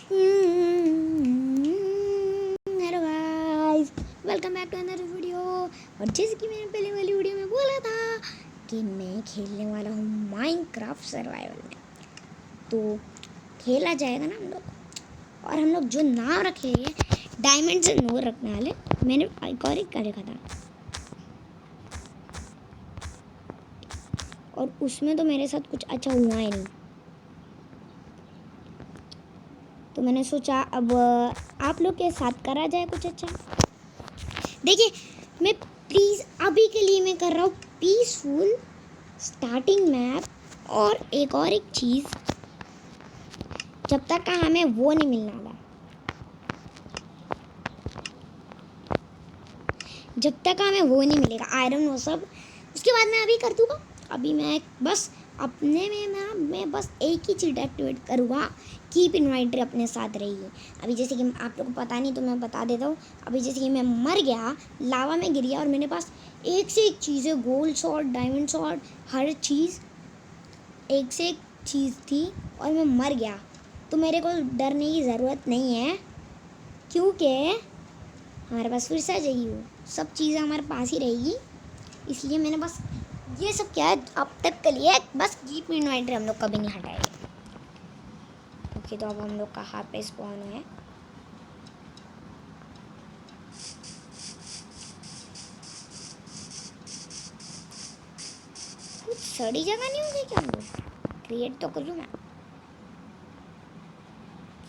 Hello guys, welcome back to another video. और जैसे कि मैंने पहले वाली वीडियो में बोला था कि मैं खेलने वाला हूँ माइनक्राफ्ट सर्वाइवल में, तो खेला जाएगा ना हम लोग। और हम लोग जो नाम रखेंगे डायमंड से नो रखने वाले। मैंने एक और एक रखा था और उसमें तो मेरे साथ कुछ अच्छा हुआ ही नहीं, तो मैंने सोचा अब आप लोग के साथ करा जाए कुछ अच्छा। देखिए, मैं प्लीज़ अभी के लिए मैं कर रहा हूँ पीसफुल स्टार्टिंग मैप। और एक चीज़, जब तक का हमें वो नहीं मिलने वाला, जब तक हमें वो नहीं मिलेगा आयरन वो सब, उसके बाद मैं अभी कर दूँगा। अभी मैं बस अपने में मैं बस एक ही चीज़ एक्टिवेट करूँगा, कीप इन्वाइटर अपने साथ रहिए। अभी जैसे कि आप लोग को पता नहीं तो मैं बता देता हूँ। अभी जैसे कि मैं मर गया, लावा में गिर गया और मेरे पास एक से एक चीज़ें, गोल्ड शॉट, डायमंड शॉट, हर चीज़ एक से एक चीज़ थी और मैं मर गया, तो मेरे को डरने की ज़रूरत नहीं है, क्योंकि हमारे पास फिर से जाइए हो, सब चीज़ें हमारे पास ही रहेगी। इसलिए मैंने बस ये सब किया है अब तक के लिए, बस कीप इन्वाइटर हम लोग कभी नहीं हटाएंगे। ओके, तो अब हम लोग कहाँ पे स्पॉन है? कुछ सड़ी जगह नहीं होगी क्या? हम लोग क्रिएट तो करूँ मैं।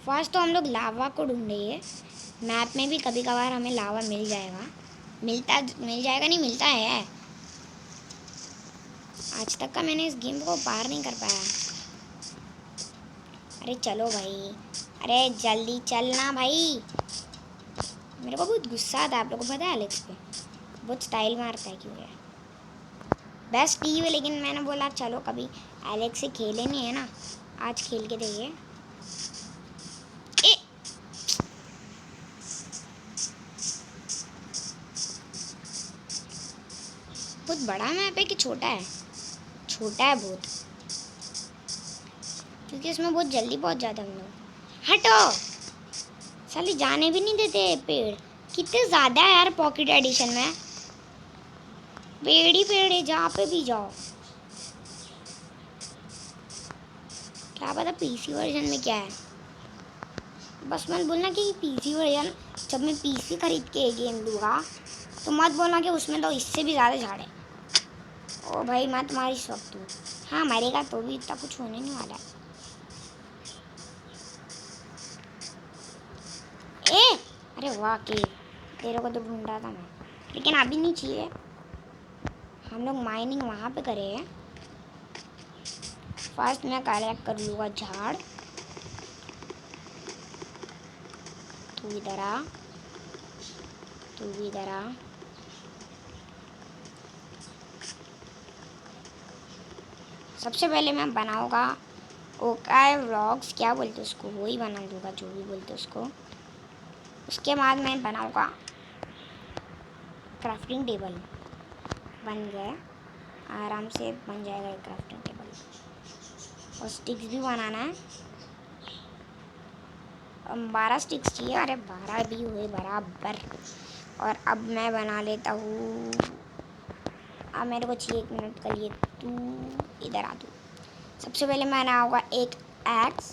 फर्स्ट तो हम लोग लावा को ढूंढेंगे। मैप में भी कभी कभार हमें लावा मिल जाएगा, मिल जाएगा नहीं, मिलता है। आज तक का मैंने इस गेम को पार नहीं कर पाया। अरे चलो भाई, अरे जल्दी चलना भाई। मेरे को बहुत गुस्सा आता है, आप लोगों को पता है एलेक्स पे बहुत स्टाइल मारता है, क्यों है बेस्ट टीम है। लेकिन मैंने बोला चलो कभी एलेक्स से खेले नहीं है ना, आज खेल के देखिए। बहुत बड़ा मैप है कि छोटा है? छोटा है बहुत, क्योंकि इसमें बहुत जल्दी पहुंच जाते हैं हम लोग। हटो साली, जाने भी नहीं देते पेड़। कितने ज़्यादा है यार पॉकेट एडिशन में, पेड़ ही पेड़ है जहाँ पे भी जाओ। क्या पता पीसी वर्जन में क्या है, बस मत बोलना कि पीसी वर्जन। जब मैं पीसी खरीद के गेम लूँगा तो मत बोलना कि उसमें तो इससे भी ज़्यादा झाड़ है। ओ भाई, मैं तुम्हारी शौक हूँ। हाँ मरेगा तो भी इतना कुछ होने नहीं वाला है। ए अरे वाह, के तेरे को तो ढूंढ रहा था मैं, लेकिन अभी नहीं चाहिए। हम लोग माइनिंग वहाँ पे करें। फर्स्ट मैं कलेक्ट कर लूँगा झाड़। तू इधर आ, तू भी इधर आ। सबसे पहले मैं बनाऊँगा ओकाई व्लॉग्स, क्या बोलते उसको, वो ही बना दूँगा, जो भी बोलते उसको। उसके बाद मैं बनाऊँगा क्राफ्टिंग टेबल। बन गए, आराम से बन जाएगा एक क्राफ्टिंग टेबल। और स्टिक्स भी बनाना है, 12 स्टिक्स चाहिए। अरे 12 भी हुए बराबर। और अब मैं बना लेता हूँ, अब मेरे को चाहिए 1 मिनट के लिए, तू इधर आ। तू सबसे पहले मैं बनाऊँगा एक एक्स,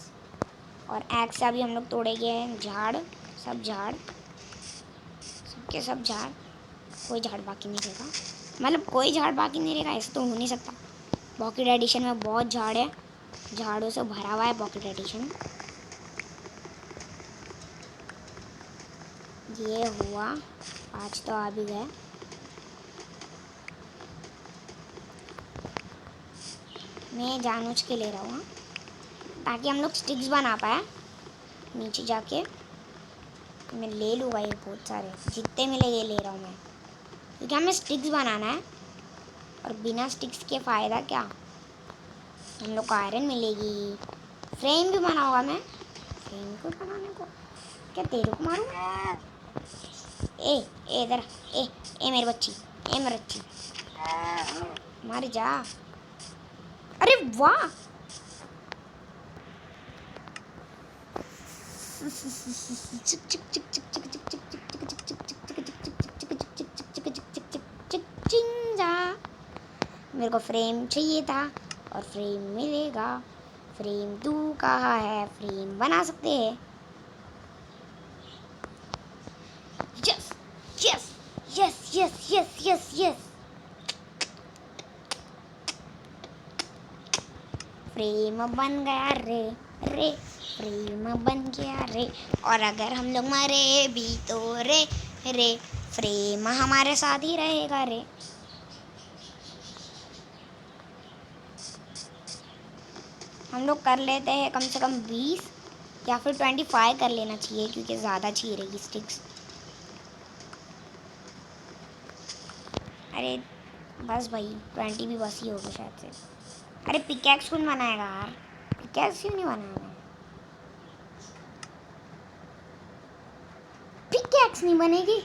और एक्स से अभी हम लोग तोड़ेंगे झाड़, सब झाड़, सबके सब झाड़, कोई झाड़ बाकी नहीं रहेगा। मतलब कोई झाड़ बाकी नहीं रहेगा ऐसा तो हो नहीं सकता। पॉकेट एडिशन में बहुत झाड़ है, झाड़ों से भरा हुआ है पॉकेट एडिशन। ये हुआ 5 तो आ भी गए। मैं जानबूझ के ले रहा हूँ ताकि हम लोग स्टिक्स बना पाए। नीचे जाके मैं ले लूँगा ये बहुत सारे, जितने मिले ये ले रहा हूँ मैं, क्योंकि हमें स्टिक्स बनाना है। और बिना स्टिक्स के फ़ायदा क्या, हम लोग को आयरन मिलेगी। फ्रेम भी बनाऊँगा मैं। फ्रेम को बनाने को क्या तेरे को मारूँ? ए इधर, ए मेरी बच्ची, ए मेरी बच्ची, मर जा। अरे वाह, मेरे को फ्रेम चाहिए था और फ्रेम मिलेगा। फ्रेम तू कहाँ है? फ्रेम बना सकते हैं। Yes yes yes yes yes yes yes. Frame बन गया रे रे, फ्रेम बन गया रे। और अगर हम लोग मरे भी तो रे रे, फ्रेम हमारे साथ ही रहेगा रे। हम लोग कर लेते हैं कम से कम 20 या फिर 25 कर लेना चाहिए, क्योंकि ज़्यादा चाहिए रहेगी स्टिक्स। अरे बस भाई 20 भी बस ही होगा शायद से। अरे पिकैक्स कौन बनाएगा यार? पिकैक्स क्यों नहीं बनाएगा? पिकैक्स नहीं बनेगी?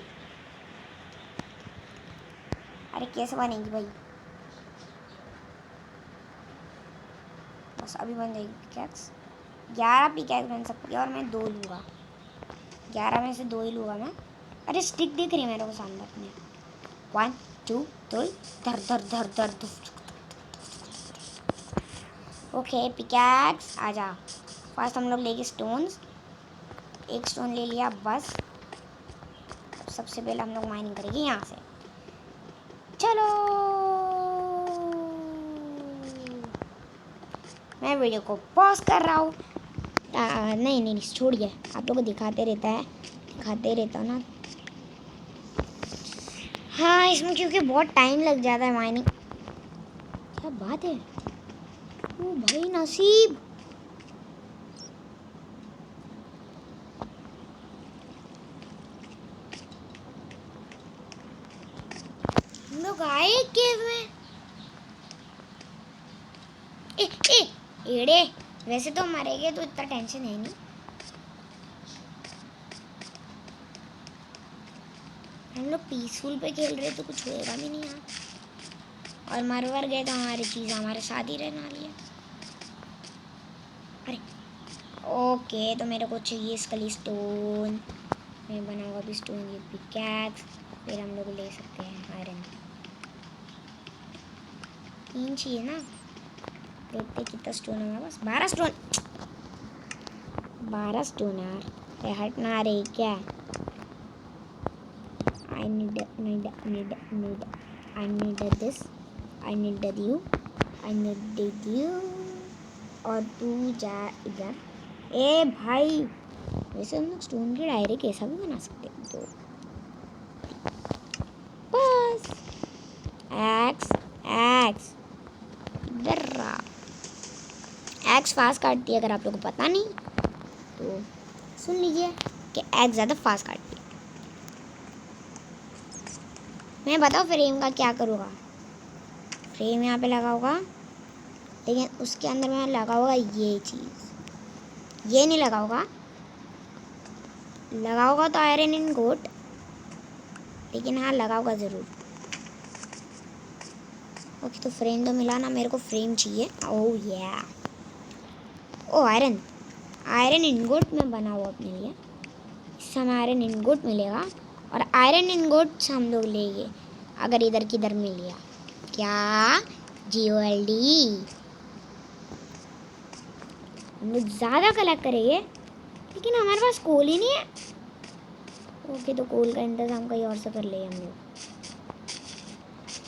अरे कैसे बनेगी भाई? बस अभी बन जाएगी पिकैक्स। 11 पिकैक्स बन सकती है और मैं 2 लूँगा। 11 में से 2 ही लूँगा मैं। अरे स्टिक दिख रही है मेरे को सामने अपने। 1 2 3 धर धर धर धर धर। ओके पिकैक्स आजा। फर्स्ट हम लोग लेंगे स्टोन्स। एक स्टोन ले लिया बस। सबसे पहले हम लोग माइनिंग करेंगे यहाँ से। चलो मैं वीडियो को पॉज कर रहा हूँ। नहीं नहीं छोड़िए, आप लोगों को दिखाते रहता है, दिखाते रहता हूँ ना। हाँ इसमें क्योंकि बहुत टाइम लग जाता है माइनिंग। क्या बात है? ओ भाई नसीब। हम लोग आए केव में। एड़े वैसे तो मरेंगे तो इतना टेंशन है नहीं। हम लोग पीसफुल पे खेल रहे तो कुछ होएगा भी नहीं यार। और मरवर गए तो हमारी चीज़ हमारे साथ ही रहने वाली है। अरे ओके तो मेरे को चाहिए स्कली स्टोन। मैं बनाऊंगा अभी स्टोन, ये पिकैक्स। फिर हम लोग ले सकते हैं आयरन। 3 चाहिए ना। देखते कितना स्टोन है मेरे पास। 12 स्टोन। 12 स्टोन यार, हट ना रही क्या? I need this. I needed you. और तू जा इधर। ए भाई वैसे हम लोग स्टोन की डायरी कैसा भी बना सकते हैं तो बस। एक्स एक्स इधर रहा। एक्स फास्ट काटती है, अगर आप लोगों को पता नहीं तो सुन लीजिए कि एक्स ज़्यादा फास्ट काटती है। मैं बताओ फ्रेम का क्या करूँगा। फ्रेम यहाँ पे लगा होगा, लेकिन उसके अंदर मैं लगा होगा ये चीज़। ये नहीं लगा होगा, लगा होगा तो आयरन इन गोट, लेकिन हाँ लगा होगा ज़रूर। ओके तो फ्रेम तो मिला ना, मेरे को फ्रेम चाहिए। ओह या ओ आयरन। आयरन इनगोट में बना हुआ अपने लिए। इससे हमें आयरन इनगोट मिलेगा और आयरन इनगोट से हम लोग लेंगे अगर इधर किधर मिल गया। क्या GOLD हम लोग ज़्यादा कलेक्ट करेंगे, लेकिन हमारे पास कोल ही नहीं है। ओके तो कोल का इंतज़ाम कहीं और से कर ले हम लोग।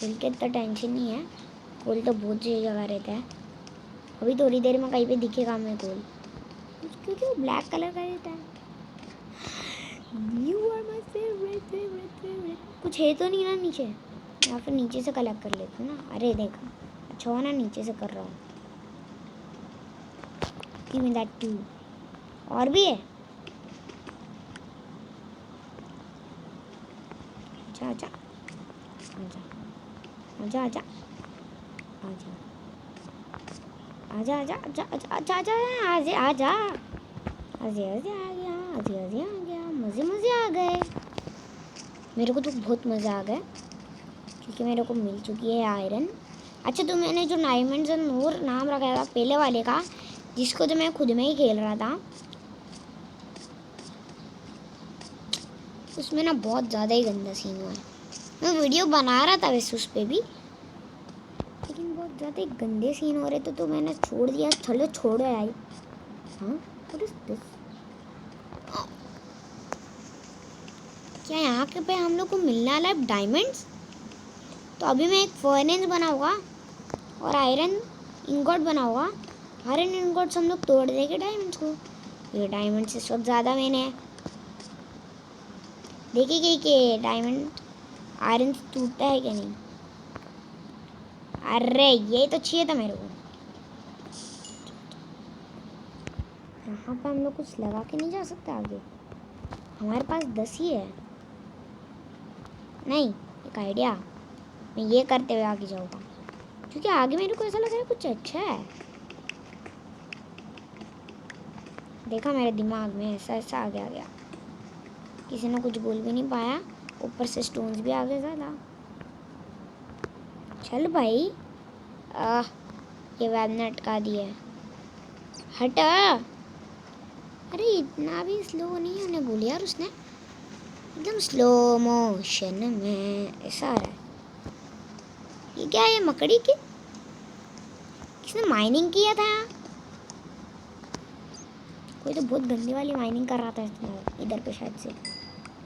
कोल के इतना टेंशन नहीं है, कोल तो बहुत सी जगह रहता है। अभी थोड़ी देर में कहीं पे दिखेगा हमें कोल, क्योंकि वो ब्लैक कलर का रहता है। You are my favorite. कुछ है तो नहीं ना नीचे, या फिर नीचे से कलेक्ट कर लेते ना। अरे देखा अच्छा हो ना, नीचे से कर रहा हूँ। Give me that too. और भी है। आजा आजा आजा आजा आजा आजा आजा आजा आजा आजा आजा आजा आजा आजा आ गया, आजा आजा आ गया। मज़े मज़े आ गए। मेरे को तो बहुत मज़ा आ गया, क्योंकि मेरे को मिल चुकी है आयरन। अच्छा तो मैंने जो डायमंड्स एंड मोर नाम रखा था पहले वाले का, जिसको तो मैं खुद में ही खेल रहा था, उसमें ना बहुत ज़्यादा ही गंदा सीन हुआ है। मैं वीडियो बना रहा था वैसे उस पर भी, लेकिन बहुत ज़्यादा ही गंदे सीन हो रहे थे तो मैंने छोड़ दिया। चलो छोड़ो यार। हाँ, व्हाट इज दिस? क्या यहाँ के पे हम लोग को मिलने वाला है डायमंड्स? तो अभी मैं एक फर्नेस बनाऊंगा और आयरन इंगॉट बनाऊंगा। आयरन इंगॉट्स हम लोग तोड़ देंगे डायमंड्स को। ये डायमंड्स इस वक्त ज़्यादा मैंने है। देखिए कि डायमंड आयरन टूटता है क्या नहीं। अरे ये तो चाहिए था मेरे को। यहाँ पे हम लोग कुछ लगा के नहीं जा सकते आगे। हमारे पास 10 ही है। नहीं, एक आइडिया, मैं ये करते हुए आगे जाऊँगा क्योंकि आगे मेरे को ऐसा लग रहा है कुछ अच्छा है। देखा मेरे दिमाग में ऐसा ऐसा आ गया। किसी ने कुछ बोल भी नहीं पाया, ऊपर से स्टोन्स भी आ गए ज़्यादा। चल भाई, ये वेब ने अटका दिया। हटा। अरे इतना भी स्लो नहीं होने बोली यार उसने, एकदम स्लो मोशन में ऐसा आ रहा है। ये क्या है, मकड़ी की? किसने माइनिंग किया था? कोई तो बहुत गंदी वाली माइनिंग कर रहा था इधर पे शायद से।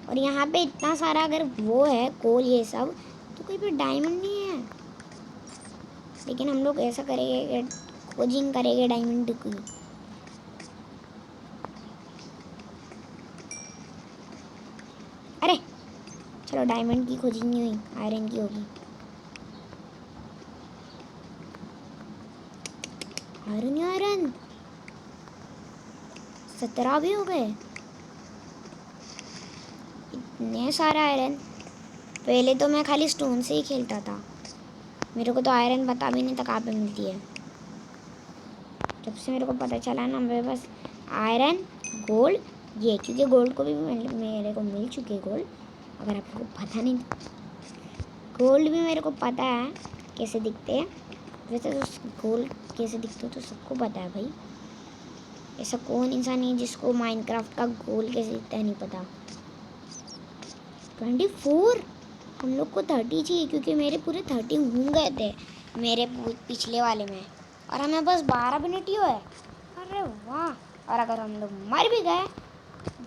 और यहाँ पे इतना सारा अगर वो है कोल ये सब, तो कोई पे डायमंड नहीं है। लेकिन हम लोग ऐसा करेंगे, खोजिंग करेंगे डायमंड की। अरे चलो, डायमंड की खोजिंग नहीं हुई, आयरन की होगी। आयरन आयरन 17 भी हो गए। इतने सारा आयरन। पहले तो मैं खाली स्टोन से ही खेलता था, मेरे को तो आयरन पता भी नहीं था कहाँ पे मिलती है। जब से मेरे को पता चला ना, मेरे पास आयरन गोल्ड ये, क्योंकि गोल्ड को भी मेरे को मिल चुके गोल्ड, अगर आपको पता नहीं। गोल्ड भी मेरे को पता है कैसे दिखते हैं। वैसे तो गोल्ड कैसे दिखते हो तो सबको पता है भाई। ऐसा कौन इंसान नहीं जिसको माइनक्राफ्ट का गोल्ड कैसे दिखता है नहीं पता। 24, हम लोग को 30 चाहिए क्योंकि मेरे पूरे 30 घूम गए थे मेरे पिछले वाले में, और हमें बस 12 मिनट ही हुए। अरे वाह। और अगर हम लोग मर भी गए,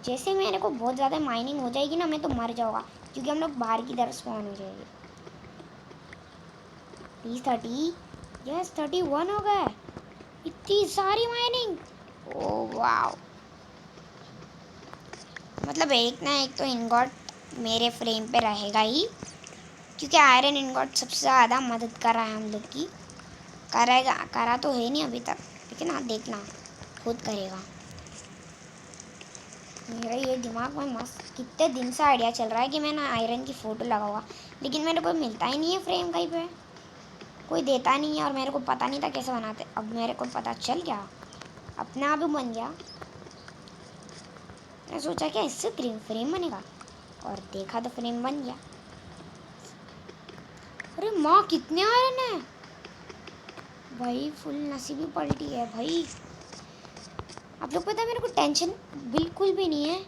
जैसे मेरे को बहुत ज़्यादा माइनिंग हो जाएगी ना, मैं तो मर जाऊँगा क्योंकि हम लोग बाहर की तरफ स्पॉन हो जाएंगे। प्लीज़ 30, यस 31 हो गए। इतनी सारी माइनिंग, ओह वाह। मतलब एक ना एक तो इंगॉट मेरे फ्रेम पे रहेगा ही, क्योंकि आयरन इंगॉट सबसे ज़्यादा मदद कर रहा है हम लोग की। करा तो है नहीं अभी तक, लेकिन हाँ देखना खुद करेगा। मेरा ये दिमाग में मस्त कितने दिन से आइडिया चल रहा है कि मैं ना आयरन की फ़ोटो लगाऊंगा, लेकिन मेरे को मिलता ही नहीं है फ्रेम कहीं पे, कोई देता नहीं है और मेरे को पता नहीं था कैसे बनाते। अब मेरे को पता चल गया, अपने आप ही बन गया। मैं सोचा क्या इससे फ्रेम बनेगा, और देखा तो फ्रेम बन गया। अरे माँ कितने आयरन है भाई, फुल नसीबी पलटी है भाई। आप लोग पता है मेरे को टेंशन बिल्कुल भी नहीं है,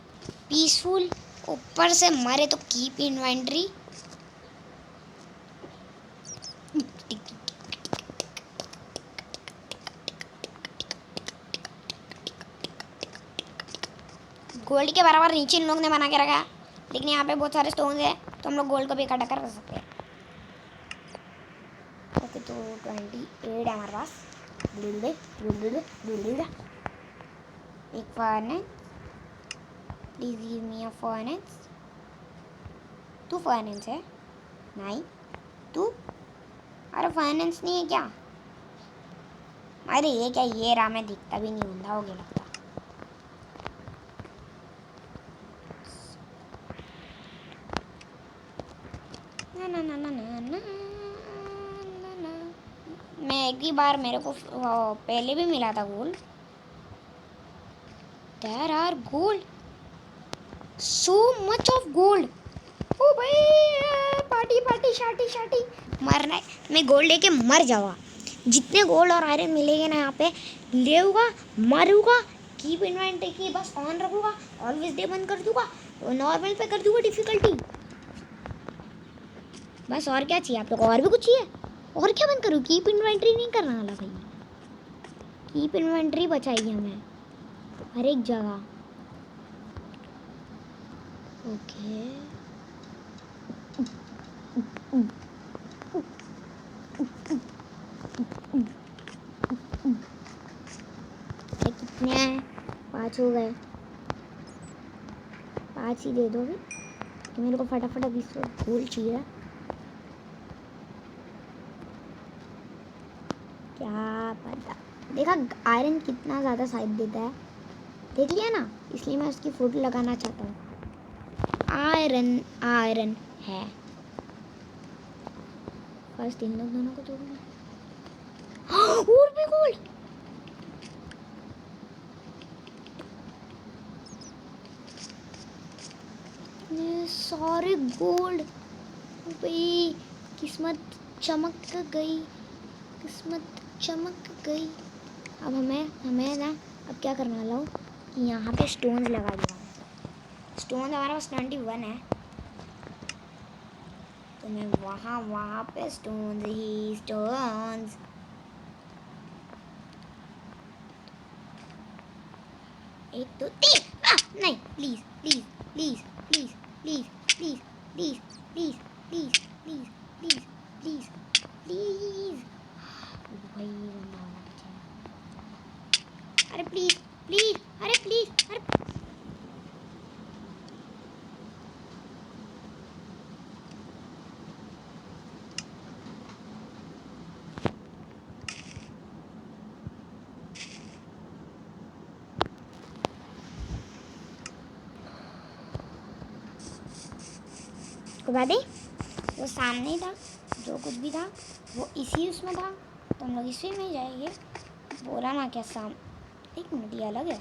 पीसफुल। ऊपर से मरे तो कीप इन्वेंट्री। गोल्ड के बराबर नीचे इन लोग ने बना के रखा, लेकिन यहाँ पे बहुत सारे स्टोन्स है तो हम लोग गोल्ड को भी इकट्ठा कर सकते हैं। ओके तो 28 है हमारे पास। एक furnace, please give me a furnace. 2 furnace है? नहीं 2। अरे फर्नेस नहीं है क्या? अरे ये क्या, ये रहा, मैं दिखता भी नहीं, ऊंधा हो गया लगता। ना ना ना ना ना ना ना। मैं एक ही बार, मेरे को पहले भी मिला था gold. There are gold, so much of gold। ओ भाई पार्टी पार्टी शाटी शाटी, मरना है। मैं गोल्ड लेके मर जाऊँगा। जितने गोल्ड और आयरन मिलेंगे ना यहाँ पे लेऊँगा, मरूँगा, कीप इन्वेंटरी की बस ऑन रखूँगा, ऑलवेज डे बंद कर दूँगा, तो नॉर्मल पे कर दूँगा डिफ़िकल्टी। बस और क्या चाहिए आप लोग, और भी कुछ चाहिए? और क्या बंद करूँ? कीप इन्वेंटरी नहीं करना वाला भाई, कीप इन्वेंटरी बचाइए हमें हर एक जगह। ओके कितने हैं? 5 हो गए, 5 ही दे दो भी, तो मेरे को फटाफट अभी से गोल चाहिए। क्या पता, देखा आयरन कितना ज़्यादा साइड देता है, देख लिया ना, इसलिए मैं उसकी फोटो लगाना चाहता हूँ। आयरन आयरन है, फर्स्ट इन लोग दोनों को तोड़ना। और भी गोल्ड, ये सारे गोल्ड भाई, किस्मत चमक गई, किस्मत चमक गई। अब हमें ना अब क्या करने वाला हूँ कि यहाँ पे स्टोन्स लगा दूँगा। स्टोन हमारे पास 21 है, तो मैं वहाँ पे स्टोन्स ही स्टोन्स। एक दो तीन, नहीं please please please please please please please please please please please please please भाई, अरे प्लीज प्लीज, अरे प्लीज, अरे को बात वो सामने ही था, जो कुछ भी था वो इसी उसमें था, तो हम लोग इसी में जाएंगे। बोला ना क्या साम, एक मिनट ये अलग है,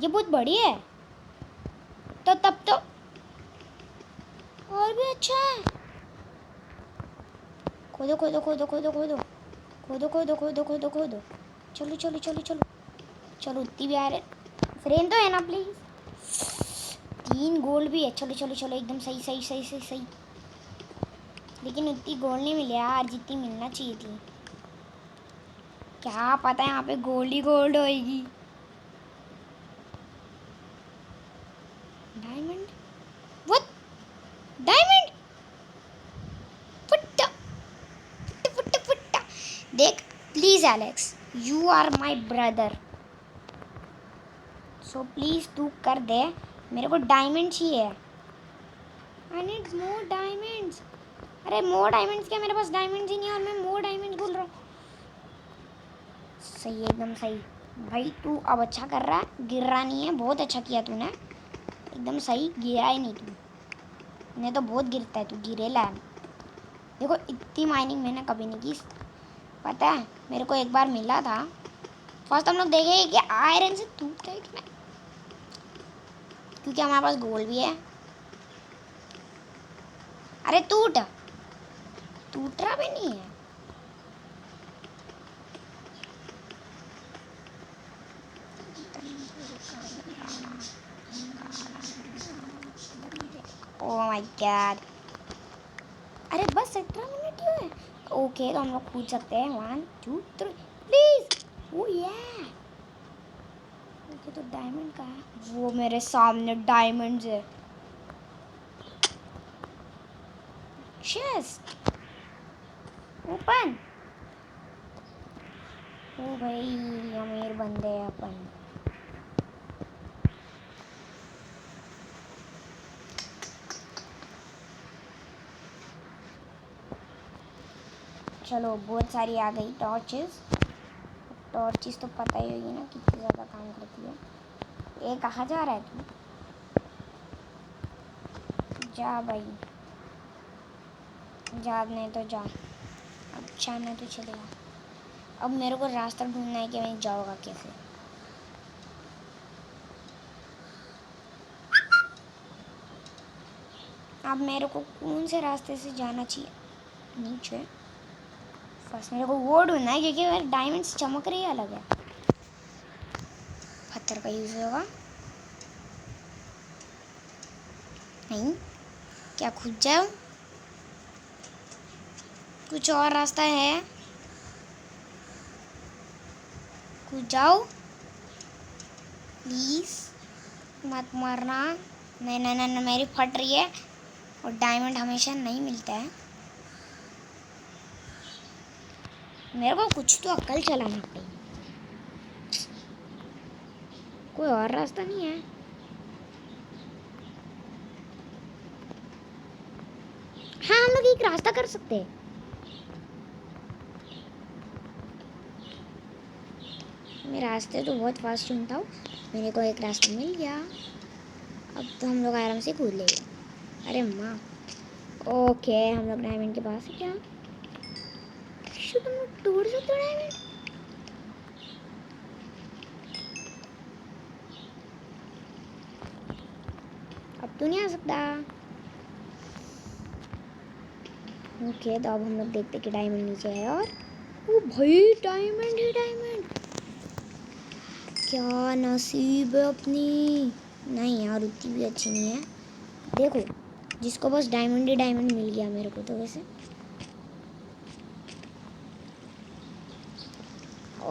ये बहुत बड़ी है, तो तब तो और भी अच्छा है। खोदो खोदो खोदो खोदो खोदो खोदो खोदो खोदो खोदो खोदो, चलो चलो चलो चलो चलो, उतनी भी आ रहे, फ्रेम तो है ना प्लीज। 3 गोल्ड भी है, चलो चलो चलो, एकदम सही सही सही सही सही, लेकिन उतनी गोल्ड नहीं मिली यार जितनी मिलना चाहिए थी। क्या पता यहाँ पे गोल्ड ही गोल्ड होएगी। डायमंड, व्हाट, डायमंड, फुट्टा फुट्टा फुट्टा फुट्टा। देख please Alex, you are my brother, so please तू कर दे, मेरे को डायमंड चाहिए। I need more diamonds. अरे मोर डायमंड्स क्या, मेरे पास डायमंड्स ही नहीं है और मैं मोर डायमंड्स बोल रहा हूँ। सही है, एकदम सही भाई, तू अब अच्छा कर रहा है, गिर रहा नहीं है, बहुत अच्छा किया तूने, एकदम सही, गिरा ही नहीं तू, नहीं तो बहुत गिरता है तू, गिरेला है। देखो इतनी माइनिंग मैंने कभी नहीं की, पता है मेरे को एक बार मिला था। फर्स्ट हम लोग देखेंगे कि आयरन से टूटता है कि नहीं, क्योंकि हमारे पास गोल्ड भी है। अरे टूट रहा भी नहीं है। ओह माय गॉड, अरे बस 17 मिनट ही हुए। ओके तो हम लोग पूछ सकते हैं 1 2 3 प्लीज। ओह या ओके, तो डायमंड का है, वो मेरे सामने डायमंड्स है। चेस्ट ओपन, ओ भाई अमीर बंदे हैं अपन। चलो बहुत सारी आ गई टॉर्चेस, टॉर्चेस तो पता ही होगी ना कितनी ज़्यादा काम करती है। ये कहाँ जा रहा है तू, जा भाई जा, नहीं तो जा, अच्छा नहीं तो चलेगा। अब मेरे को रास्ता ढूंढना है कि मैं जाऊँगा कैसे। अब मेरे को कौन से रास्ते से जाना चाहिए, नीचे फर्स्ट मेरे को वो ढूंढना है, क्योंकि मेरे डायमंड्स चमक रही है अलग है। पत्थर का यूज़ होगा? नहीं, क्या खुद जाओ? कुछ और रास्ता है? खुद जाओ प्लीज़, मत मरना। नहीं नहीं नहीं, मेरी फट रही है और डायमंड हमेशा नहीं मिलता है। मेरे को कुछ तो अक्ल चलाना पड़ेगी। कोई और रास्ता नहीं है? हाँ, हम लोग एक रास्ता कर सकते हैं। मैं रास्ते तो बहुत फास्ट चुनता हूँ। मेरे को एक रास्ता मिल गया। अब तो हम लोग आराम से कूद लेंगे। अरे माँ, ओके, हम लोग डायमंड के पास है क्या? शुक्र, तोड़ सकते हो डायमंड? अब तो नहीं आ सकता। ओके, तो अब हम लोग देखते कि डायमंड नीचे है। और ओ भाई, डायमंड ही डायमंड। क्या नसीब है अपनी। नहीं यार, उतनी भी अच्छी नहीं है। देखो, जिसको बस डायमंड ही डायमंड मिल गया, मेरे को तो वैसे।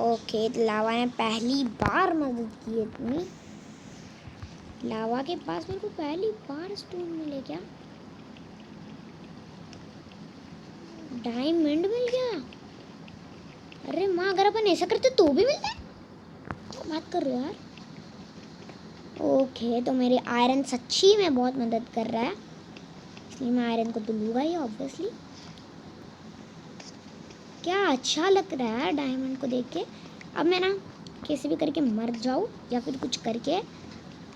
ओके, तो लावा ने पहली बार मदद की है इतनी। लावा के पास मेरे को पहली बार स्टोन मिले क्या? डायमंड मिल गया। अरे माँ, अगर अपन ऐसा करते तो भी मिलता है। क्या बात कर रहे हो यार? ओके, तो मेरे आयरन सच्ची में बहुत मदद कर रहा है, इसलिए मैं आयरन को तो लूँगा ही ऑब्वियसली। क्या अच्छा लग रहा है डायमंड को देख के। अब मैं ना कैसे भी करके मर जाऊँ या फिर कुछ करके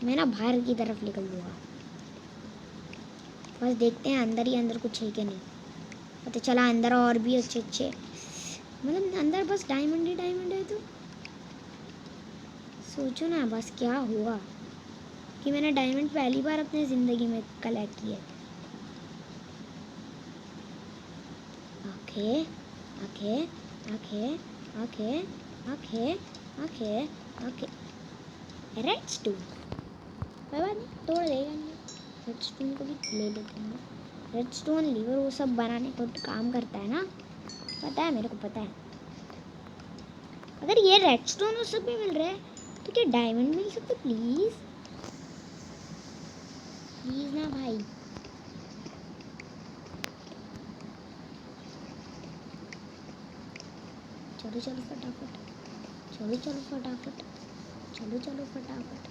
मैं ना बाहर की तरफ निकल दूँगा। बस देखते हैं अंदर ही अंदर कुछ है कि नहीं। पता चला अंदर और भी अच्छे अच्छे, मतलब अंदर बस डायमंड ही डायमंड है। तो सोचो ना बस क्या हुआ कि मैंने डायमंड पहली बार अपनी ज़िंदगी में कलेक्ट किया। आंखें आंखें आंखें आंखें आंखें आंखें आंखें। रेड स्टोन कोई बात नहीं, तोड़ देगा। रेड स्टोन को भी ले लेते हैं। रेड स्टोन लीवर वो सब बनाने को काम करता है ना, पता है मेरे को, पता है। अगर ये रेड स्टोन उस सब में मिल रहा है तो क्या डायमंड मिल सकते? प्लीज़ प्लीज़ ना भाई। चलो चलो फटाफट, चलो चलो फटाफट, चलो चलो फटाफट,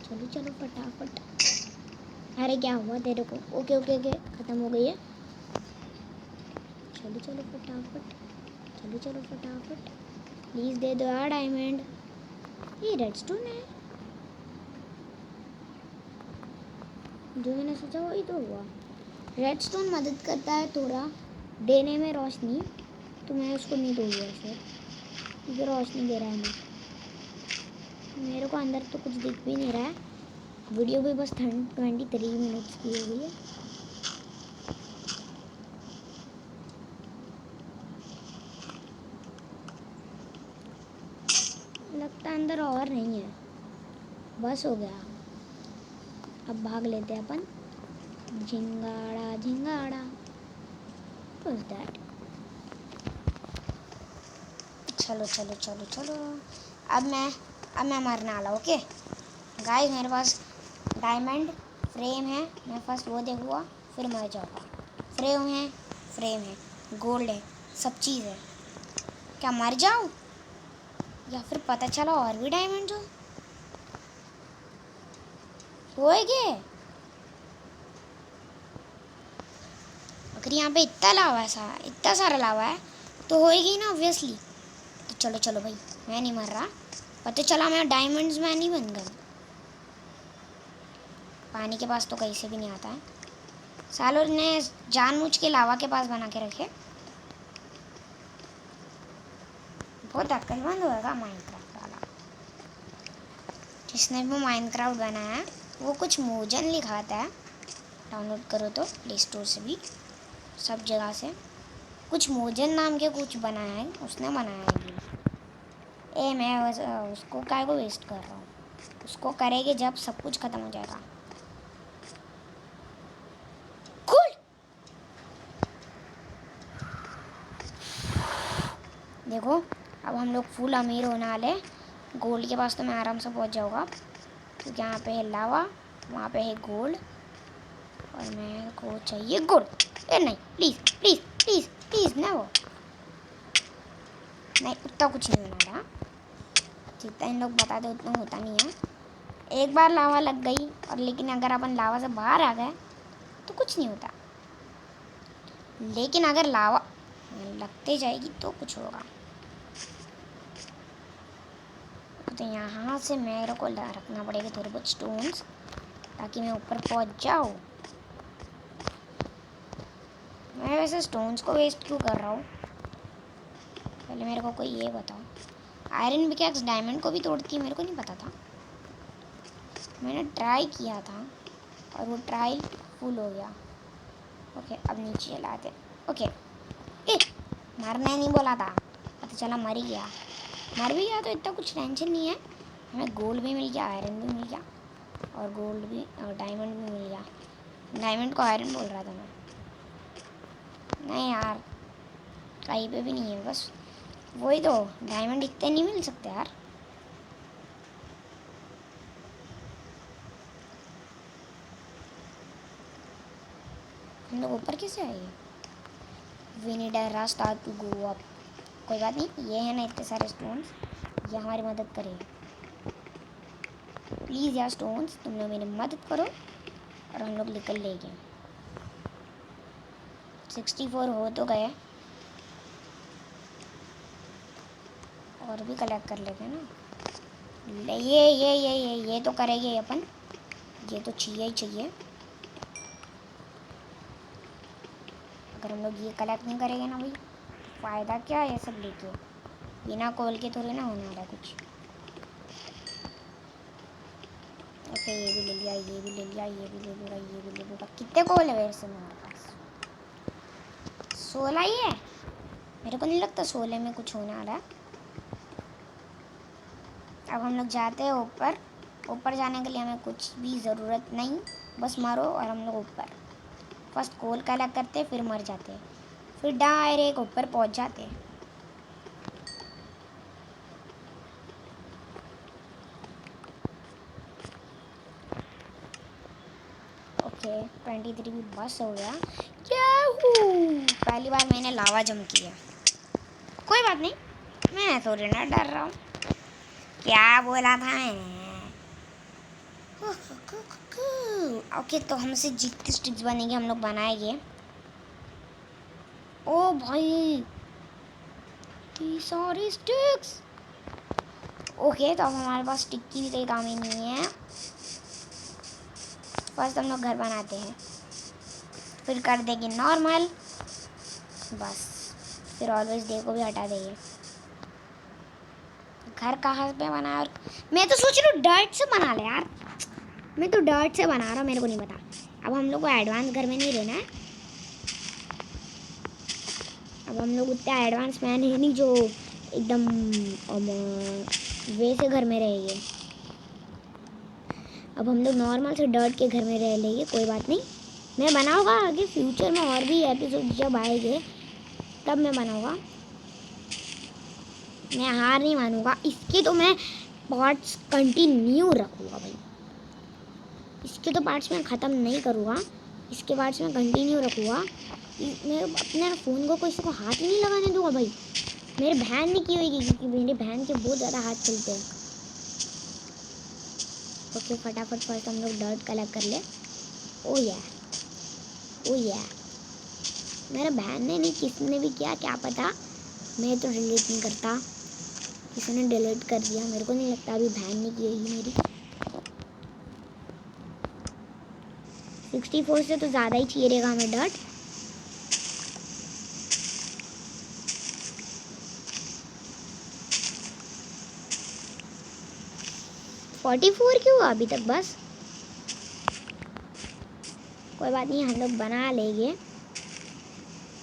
चलो चलो फटाफट। अरे क्या हुआ तेरे को? ओके ओके ओके, ख़त्म हो गई है। चलो चलो फटाफट, चलो चलो फटाफट। प्लीज़ दे दो यार डायमंड। ये रेड स्टोन है, जो मैंने सोचा वही तो हुआ। रेड स्टोन मदद करता है थोड़ा देने में रोशनी, तो मैं उसको नहीं दूँगा सर, क्योंकि रोशनी दे रहा है मैं। मेरे को अंदर तो कुछ दिख भी नहीं रहा है। वीडियो भी बस 23 मिनट्स की हो गई है। लगता अंदर और नहीं है, बस हो गया। अब भाग लेते हैं अपन। झिंगाड़ा झिंगाड़ा, व्हाट इज दैट? चलो चलो चलो चलो, अब मैं मरने वाला। ओके गाइस, मेरे पास डायमंड फ्रेम है, मैं फर्स्ट वो देखूँगा फिर मर जाऊँगा। फ्रेम है, गोल्ड है, सब चीज़ है। क्या मर जाऊँ या फिर पता चला और भी डायमंड जो होएगे? अगर यहाँ पे इतना सारा लावा है तो होएगी ना ऑब्वियसली। तो चलो चलो भाई, मैं नहीं मर रहा। पता चला मैं डायमंड्स मैन ही बन गई। पानी के पास तो कहीं से भी नहीं आता है। सालों ने जानबूझ के लावा के पास बना के रखे। बहुत अक्लमंद होगा माइनक्राफ्ट वाला। जिसने भी माइनक्राफ्ट बनाया है वो कुछ मोजन लिखाता है। डाउनलोड करो तो प्ले स्टोर से भी, सब जगह से। कुछ मोजन नाम के कुछ बनाया है, उसने बनाया है ये। मैं उसको काय को वेस्ट कर रहा हूँ। उसको करेंगे जब सब कुछ खत्म हो जाएगा। कूल। देखो अब हम लोग फुल अमीर होने वाले। गोल्ड के पास तो मैं आराम से पहुंच जाऊंगा, क्योंकि यहाँ पे है लावा, वहाँ पे है गोल्ड, और मेरे को चाहिए गोल्ड। ए नहीं, प्लीज़ प्लीज़ प्लीज़ प्लीज़ ना, वो नहीं, उतना कुछ नहीं होना रहा। जितना इन लोग बता दे उतना होता नहीं है। एक बार लावा लग गई, और लेकिन अगर अपन लावा से बाहर आ गए तो कुछ नहीं होता, लेकिन अगर लावा लगते जाएगी तो कुछ होगा। तो यहाँ से मेरे को रखना पड़ेगा थोड़े बहुत स्टोन्स, ताकि मैं ऊपर पहुँच जाऊँ। मैं वैसे स्टोन्स को वेस्ट क्यों कर रहा हूँ, पहले मेरे को कोई ये बताओ। आयरन पिकैक्स डायमंड को भी तोड़ती है, मेरे को नहीं पता था। मैंने ट्राई किया था और वो ट्राई फुल हो गया। ओके, अब नीचे चलाते। ओके, ए मरने नहीं बोला था, पता चला मर ही गया। मर भी गया तो इतना कुछ टेंशन नहीं है, हमें गोल्ड भी मिल गया, आयरन भी मिल गया, और गोल्ड भी और डायमंड भी मिल गया। डायमंड को आयरन बोल रहा था मैं। नहीं यार, कहीं पे भी नहीं है, बस वही तो, डायमंड इतने नहीं मिल सकते यार। हम लोग ऊपर कैसे आए? वी नीड अ रास्ता टू गो अप। कोई बात नहीं, ये है ना इतने सारे स्टोन्स, ये हमारी मदद करेंगे। प्लीज़ यार स्टोन्स, तुम लोग मेरी मदद करो और हम लोग निकल लेंगे। 64 हो तो गए, और भी कलेक्ट कर लेते हैं ना। ये तो करेंगे अपन, ये तो चाहिए ही चाहिए। अगर हम लोग ये कलेक्ट नहीं करेंगे ना भाई, फ़ायदा क्या है ये सब लेके? बिना कोल के थोड़ी ना होने वाला कुछ। ओके, ये भी ले लिया, ये भी ले लिया, ये भी ले लूँगा, ये भी ले लूँगा। कितने कोल है वैसे मेरे पास? 16 ही है। मेरे को नहीं लगता 16 में कुछ होने वाला है। अब हम लोग जाते हैं ऊपर। ऊपर जाने के लिए हमें कुछ भी ज़रूरत नहीं, बस मारो और हम लोग ऊपर फर्स्ट कोल कलेक्ट करते, फिर मर जाते हैं, फिर डायरेक्ट ऊपर पहुंच जाते हैं। ओके, 23 भी बस हो गया। पहली बार मैंने लावा जंप किया। कोई बात नहीं, मैं थोड़ी ना डर रहा हूँ। क्या बोला था मैंने? ओके, तो हमसे जितनी स्टिक्स बनेंगे हम लोग बनाएंगे। ओ भाई, सॉरी स्टिक्स। ओके, तो अब हमारे पास स्टिक की भी कोई काम ही नहीं है। फर्स्ट हम लोग घर बनाते हैं, फिर कर देंगे नॉर्मल, बस फिर ऑलवेज डे को भी हटा देंगे। घर कहाँ पे बना? और मैं तो सोच रही हूँ डर्ट से बना ले यार, मैं तो डर्ट से बना रहा हूँ, मेरे को नहीं पता। अब हम लोग को एडवांस घर में नहीं रहना है। अब हम लोग उतना एडवांस मैन है नहीं जो एकदम वैसे घर में रहेंगे। अब हम लोग नॉर्मल से डर्ट के घर में रह लेंगे, कोई बात नहीं। मैं बनाऊँगा आगे फ्यूचर में, और भी एपिसोड जब आएंगे तब मैं बनाऊँगा। मैं हार नहीं मानूंगा, इसके तो मैं पार्ट्स कंटिन्यू रखूँगा भाई। इसके तो पार्ट्स मैं ख़त्म नहीं करूँगा, इसके पार्ट्स मैं कंटिन्यू रखूँगा। मैं अपने फ़ोन को किसी को हाथ ही नहीं लगाने दूँगा भाई। मेरे बहन ने की होगी, क्योंकि मेरे बहन के बहुत ज़्यादा हाथ चलते हैं। ओके, फटाफट फर्स्ट हम लोग डर्ट कलेक्ट कर ले। ओ या मेरे बहन ने नहीं, किसने भी किया क्या पता, मैं तो डिलीट नहीं करता, किसी ने डिलीट कर दिया, मेरे को नहीं लगता अभी बहन ने की होगी मेरी। 64 से तो ज़्यादा ही चाहिए रहेगा हमें डर्ट। फोर्टी 44 क्यों अभी तक? बस कोई बात नहीं, हम लोग बना लेंगे,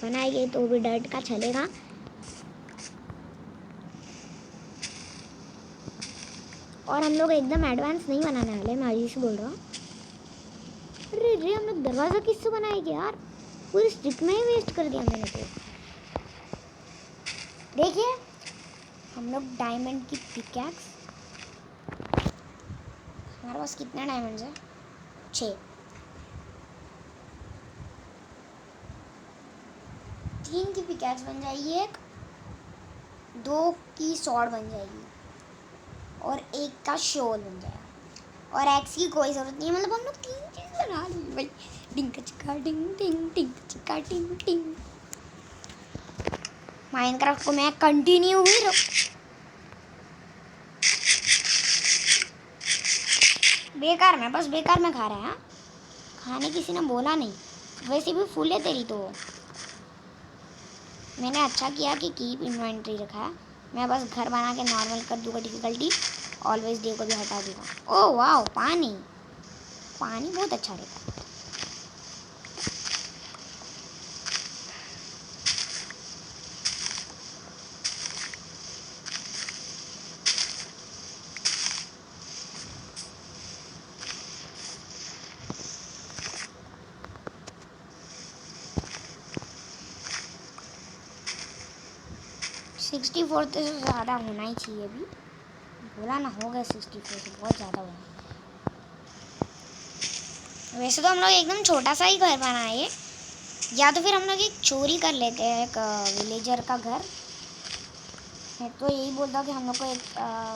बनाएंगे तो भी डर्ट का चलेगा। और हम लोग एकदम एडवांस नहीं बनाने वाले, मैं आयुष बोल रहा हूँ। अरे रे, हम लोग दरवाज़ा किससे बनाएंगे यार, पूरी स्टिक में ही वेस्ट कर दिया मैंने तो। देखिए हम लोग डायमंड की पिकैक्स, हमारे पास कितना डायमंड्स है? 6। 3 की पिकैक्स बन जाएगी, एक 2 की सॉर्ड बन जाएगी और 1 का शोल बन जाएगा और एक्स की कोई ज़रूरत नहीं है। मतलब हम लोग 3 चीज़ बना ली भाई। टिंग चिका टिंग टिंग, टिंग चिका टिंग टिंग। माइनक्राफ्ट को मैं कंटिन्यू ही बेकार में, बस बेकार में खा रहे हैं। खाने किसी ने बोला नहीं, वैसे भी फुल है तेरी तो। मैंने अच्छा किया कि कीप इन्वेंट्री रखा है। मैं बस घर बना के नॉर्मल कर दूँगा डिफ़िकल्टी, ऑलवेज डे को भी हटा दूँगा। ओह वाह, पानी पानी बहुत अच्छा रहता है। 64 तो ज़्यादा होना ही चाहिए, अभी बोला ना, हो गया 64 से बहुत ज़्यादा हुआ। वैसे तो हम लोग एकदम छोटा सा ही घर बनाए, या तो फिर हम लोग एक चोरी कर लेते हैं, एक विलेजर का घर। मैं तो यही बोलता हूँ कि हम लोग को एक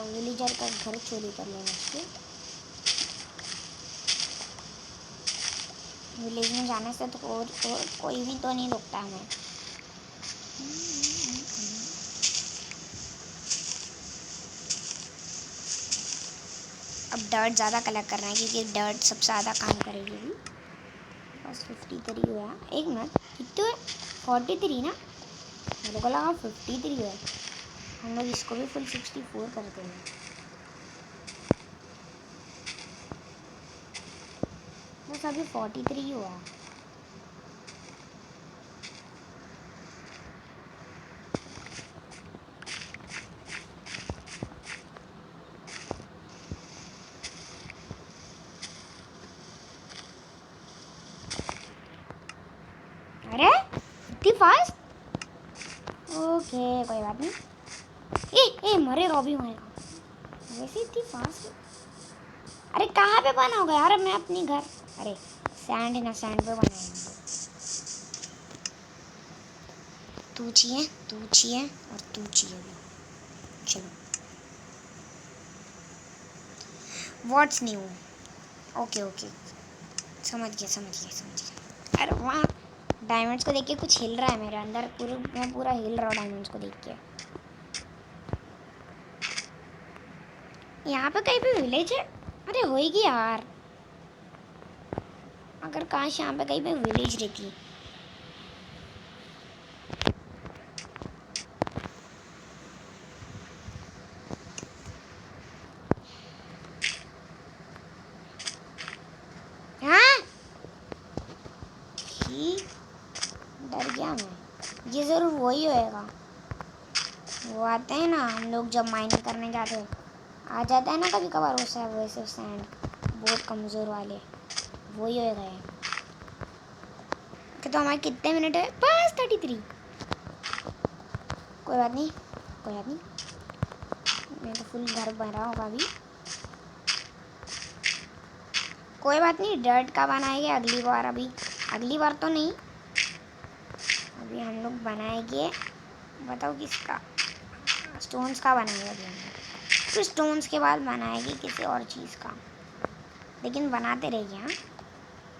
विलेजर का घर चोरी कर लेना चाहिए। विलेज में जाने से तो कोई भी तो नहीं रोकता हमें। अब डर्ट ज़्यादा कलेक्ट करना है क्योंकि डर्ट सबसे ज़्यादा काम करेगी अभी। बस 53 हुआ। एक मिनट, कितने हुए? 43 ना, मेरे को लगा 53 है। हम लोग इसको भी फुल 64 करते हैं। बस अभी 43 हुआ। अरे इतनी फास्ट, ओके कोई बात नहीं। ए मरे रॉबी मरेगा, वैसे इतनी फास्ट। अरे कहाँ पे बना होगा यार मैं अपनी घर? अरे सैंड ना, सैंड पे बनाया। तू चाहिए और तू चाहिए भी। चलो व्हाट्स न्यू? ओके ओके, समझ गया। अरे वाह, डायमंड्स को देख के कुछ हिल रहा है मेरे अंदर, मैं पूरा हिल रहा हूँ डायमंड्स को देख के। यहाँ पे कहीं पे विलेज है? अरे होएगी यार, अगर काश यहाँ पे कहीं पे विलेज रहती। हाँ डर गया मैं, ये ज़रूर वही होएगा। वो आते हैं ना, हम लोग जब माइनिंग करने जाते हैं, आ जाता है ना कभी कभार वैसे सैंड बहुत कमज़ोर वाले, वही होएगा ये। तो हमारे कितने मिनट है? बस 33। कोई बात नहीं, मैं तो फुल घर बन रहा होगा अभी। कोई बात नहीं, डर्ट का बनाएंगे अगली बार, अगली बार तो नहीं, अभी हम लोग बनाएंगे। बताओ किसका? स्टोन्स का बनाएंगे अभी हम लोग, फिर स्टोन्स के बाद बनाएंगे किसी और चीज़ का, लेकिन बनाते रहिए। हाँ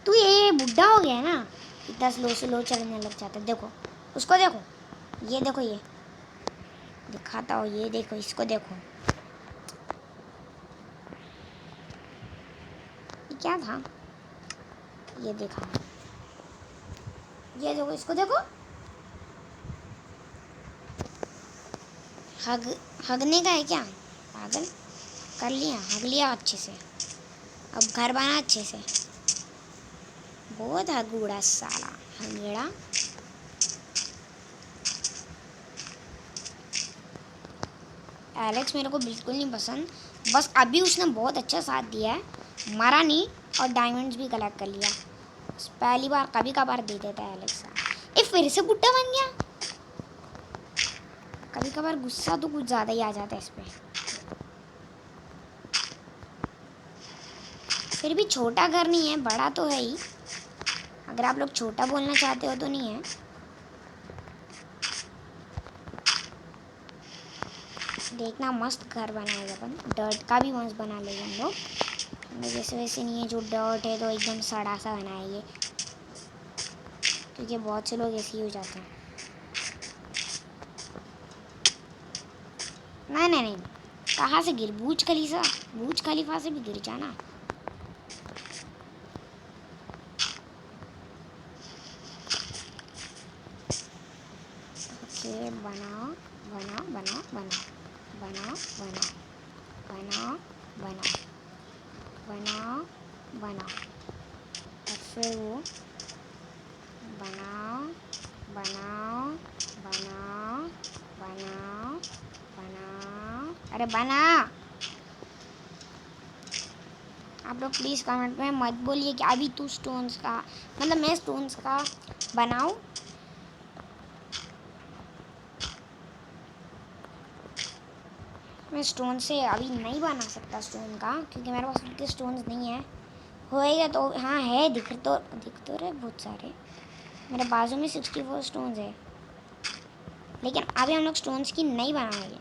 तू ये बुढ़ा हो गया है ना, इतना स्लो चलने लग जाता है। देखो उसको, देखो ये, देखो ये दिखाता हो, ये देखो इसको, देखो ये क्या था, ये देखा, ये देखो इसको, देखो हगने का है क्या? पागल, कर लिया, हग लिया अच्छे से। अब घर बना अच्छे से, बहुत हगूड़ा साला हगेड़ा। एलेक्स मेरे को बिल्कुल नहीं पसंद, बस अभी उसने बहुत अच्छा साथ दिया है, मरा नहीं और डायमंड्स भी कलेक्ट कर लिया। पहली बार कभी कभार दे देता है एलेक्सा। ये फिर से बुट्टा बन गया। कभी कभार गुस्सा तो कुछ ज़्यादा ही आ जाता है इस पर। फिर भी छोटा घर नहीं है, बड़ा तो है ही। अगर आप लोग छोटा बोलना चाहते हो तो नहीं है। देखना मस्त घर बनाएगा अपन, डर्ट का भी मस्त बना लेंगे हम लोग। जैसे वैसे नहीं है जो डर्ट है तो एकदम सड़ा सा बनाएंगे, क्योंकि बहुत से लोग ऐसे ही हो जाते हैं। नहीं नहीं नहीं, कहाँ से गिर, बूर्ज खलीफा से भी गिर जाना। ओके, बनाओ बनाओ बनाओ बनाओ बनाओ बनाओ बनाओ बनाओ बनाओ बनाओ, और फिर वो बनाओ बनाओ बनाओ बनाओ बनाओ, अरे बना। आप लोग प्लीज़ कमेंट में मत बोलिए कि अभी तू स्टोन्स का, मतलब मैं स्टोन्स का बनाऊं। मैं स्टोन से अभी नहीं बना सकता स्टोन का, क्योंकि मेरे पास उतने स्टोन्स नहीं है। होएगा तो हाँ है, दिख तो रहे बहुत सारे। मेरे बाजू में 64 स्टोन्स है, लेकिन अभी हम लोग स्टोन्स की नहीं बनाएंगे।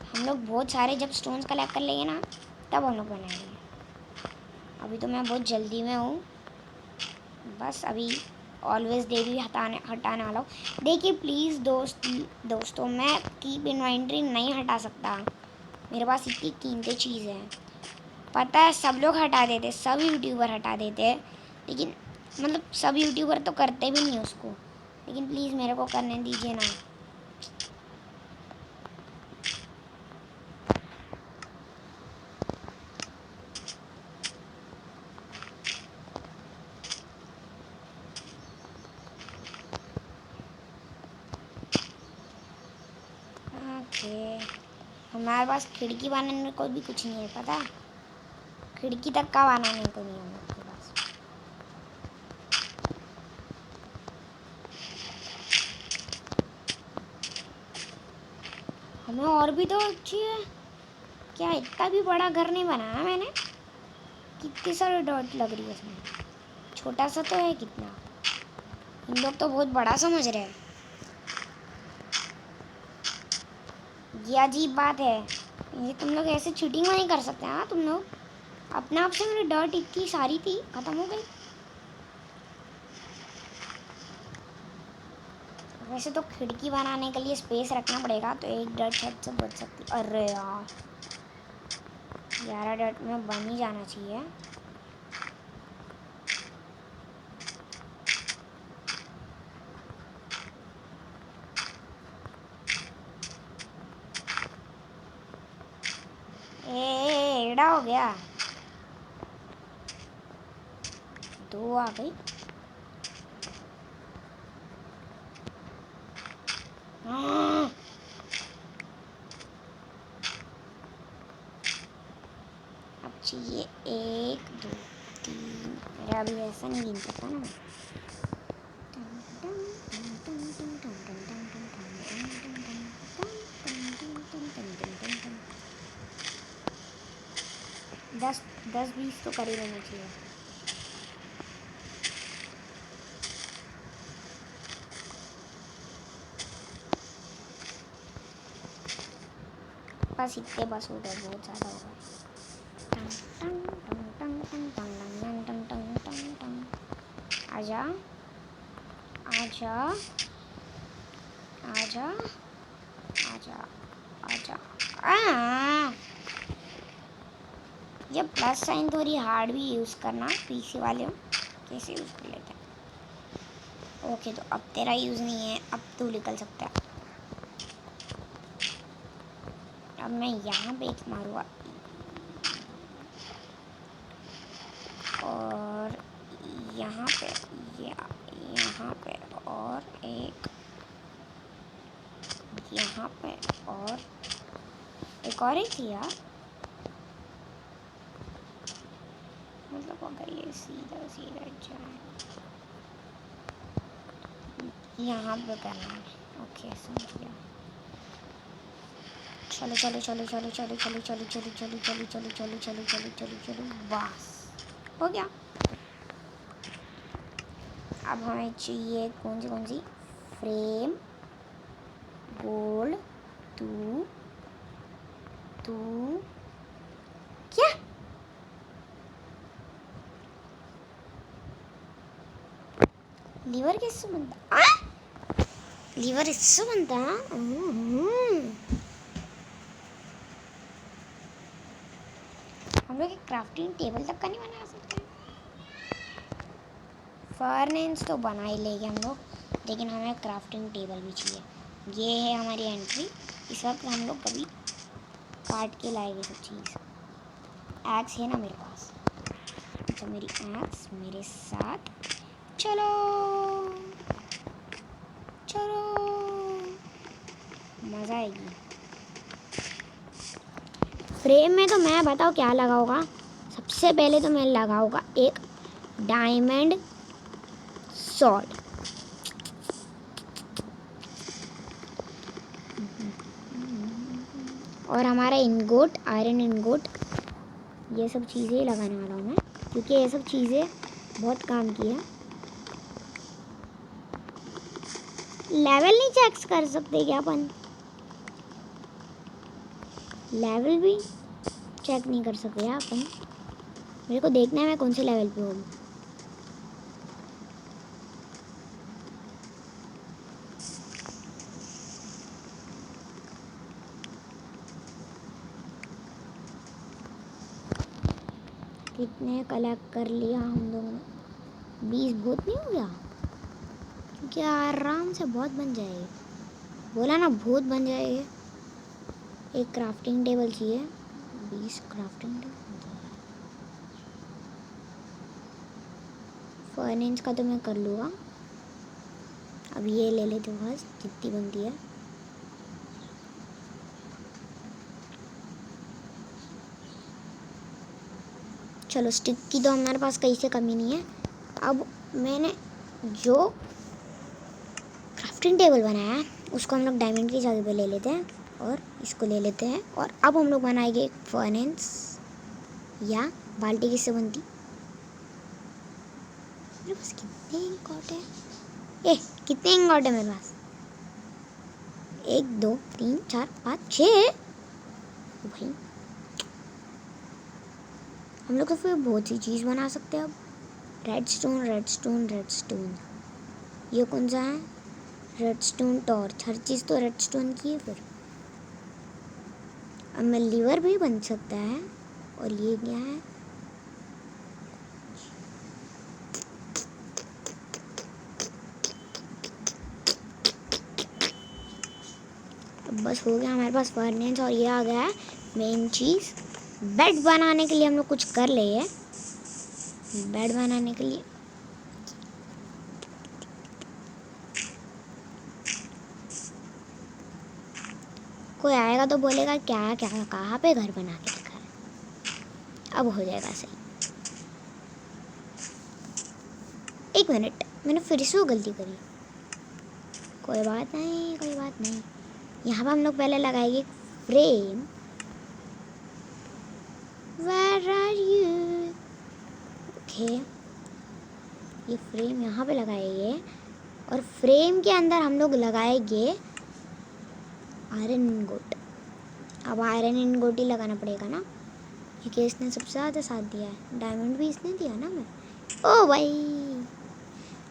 हम लोग बहुत सारे जब स्टोन्स कलेक्ट कर लेंगे ना, तब हम लोग बनाएंगे। अभी तो मैं बहुत जल्दी में हूँ। बस अभी ऑलवेज डेली हटाने वाला हूँ। देखिए प्लीज़ दोस्तों, मैं कीप इन्वेंट्री नहीं हटा सकता। मेरे पास इतनी कीमती चीज़ है। पता है सब लोग हटा देते, सब यूट्यूबर हटा देते, लेकिन मतलब सब यूट्यूबर तो करते भी नहीं उसको। लेकिन प्लीज़ मेरे को करने दीजिए ना। ओके, हमारे पास खिड़की बनाने को भी कुछ नहीं है, पता। खिड़की तक का बनाने को नहीं है हम लोग के पास। हमें और भी तो चाहिए। क्या इतना भी बड़ा घर नहीं बनाया मैंने। कितनी सारी डॉट लग रही है इसमें, छोटा सा तो है कितना। इन लोग तो बहुत बड़ा समझ रहे हैं। ये अजीब बात है, ये तुम लोग ऐसे चीटिंग नहीं कर सकते। हाँ तुम लोग अपने आप से, मेरी डर्ट इतनी सारी थी खत्म हो गई। वैसे तो खिड़की बनाने के लिए स्पेस रखना पड़ेगा, तो एक डर्ट छत से बच सकती। अरे यार 11 डर्ट में बन ही जाना चाहिए। एड़ा हो गया, 2 आ गई। अब चाहिए 1 2 3। अरे अभी ऐसा नहीं गिन सकता ना मैं। 10-20 तो कर ही लेना चाहिए। बस इतने बस हो गए, बहुत ज़्यादा हो गए। आजा आजा आजा आजा आजा। ये प्लस साइन थोड़ी हार्ड भी यूज़ करना, पीसी वाले हो कैसे यूज़ कर लेते हैं। ओके तो अब तेरा यूज़ नहीं है, अब तू निकल सकता है। अब मैं यहाँ पे एक मारूँगा और यहाँ पे यहाँ पे और यहाँ पे और एक और ही थी यार। ये सीधा सीधा जाए, यहाँ पे करना है। ओके समझ गया। चलो चलो चलो चलो चलो चलो चलो चलो चलो चलो चलो चलो चलो चलो चलो चलो, बस हो गया। अब हमें चाहिए कौन सी फ्रेम गोल्ड टू टू क्या लीवर किससे बनता? लीवर इससे बनता है। हम लोग एक क्राफ्टिंग टेबल तक का नहीं बना सकते? फर्नेस तो बना ही लेंगे हम लोग, लेकिन हमें क्राफ्टिंग टेबल भी चाहिए। ये है हमारी एंट्री। इस वक्त हम लोग कभी काट के लाएंगे सब चीज़। एक्स है ना मेरे पास, तो मेरी एक्स मेरे साथ। चलो चलो, मज़ा आएगी। फ्रेम में तो मैं बताओ क्या लगाऊंगा। सबसे पहले तो मैं लगाऊंगा एक डायमंड सॉर्ड। और हमारा इनगोट, आयरन इनगोट, ये सब चीज़ें लगाने वाला हूँ मैं, क्योंकि ये सब चीज़ें बहुत काम की है। लेवल नहीं चेक कर सकते क्या अपन? लेवल भी चेक नहीं कर सकते यार अपन। मेरे को देखना है मैं कौन से लेवल पे हूँ। कितने कलेक्ट कर लिया हम लोगों ने? 20 बहुत नहीं हो गया क्या? आराम से बहुत बन जाएगा। बोला ना बहुत बन जाएगा। एक क्राफ्टिंग टेबल चाहिए। 20 क्राफ्टिंग टेबल। फर्नेस का तो मैं कर लूँगा। अब ये ले लेते बस, जितनी बनती है। चलो स्टिक की तो हमारे पास कहीं से कमी नहीं है। अब मैंने जो क्राफ्टिंग टेबल बनाया है उसको हम लोग डायमंड की जगह पे ले लेते हैं और इसको ले लेते हैं। और अब हम लोग बनाएंगे एक फर्नेस। या बाल्टी किससे बनती? मेरे पास कितने इंगॉट है? कितने इंगॉट है मेरे पास? 1 2 3 4 5 6। भाई हम लोग तो फिर बहुत सी चीज़ बना सकते हैं। अब red stone red stone red stone, ये कौन सा है? Red stone torch. हर चीज़ तो रेड स्टोन की है। फिर अब मैं लीवर भी बन सकता है। और ये क्या है? अब बस हो गया हमारे पास फर्नेस। और ये आ गया है मेन चीज़। बेड बनाने के लिए हम लोग कुछ कर ले। बेड बनाने के लिए कोई आएगा तो बोलेगा क्या क्या कहाँ पे घर बना के रखा है। अब हो जाएगा सही। 1 मिनट, मैंने फिर से वो गलती करी। कोई बात नहीं कोई बात नहीं। यहाँ पर हम लोग पहले लगाएंगे frame. Where are you? Okay, ये फ्रेम यहाँ पे लगाएंगे और फ्रेम के अंदर हम लोग लगाएंगे आयरन इनगोट। अब आयरन इनगोट ही लगाना पड़ेगा ना, क्योंकि इसने सबसे ज़्यादा साथ दिया है। डायमंड भी इसने दिया ना मैं। ओ भाई,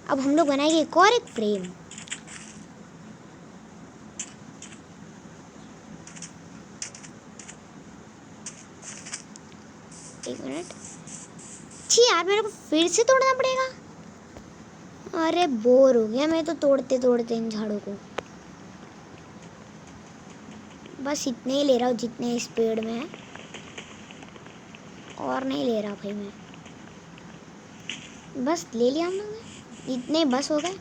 अब हम लोग बनाएंगे एक और एक फ्रेम। एक मिनट। छी यार, मेरे को फिर से तोड़ना पड़ेगा। अरे बोर हो गया मैं तो तोड़ते तोड़ते इन झाड़ों को। बस इतने ही ले रहा हूँ जितने स्पीड में है, और नहीं ले रहा भाई मैं। बस ले लिया हम लोग ने, इतने बस हो गए।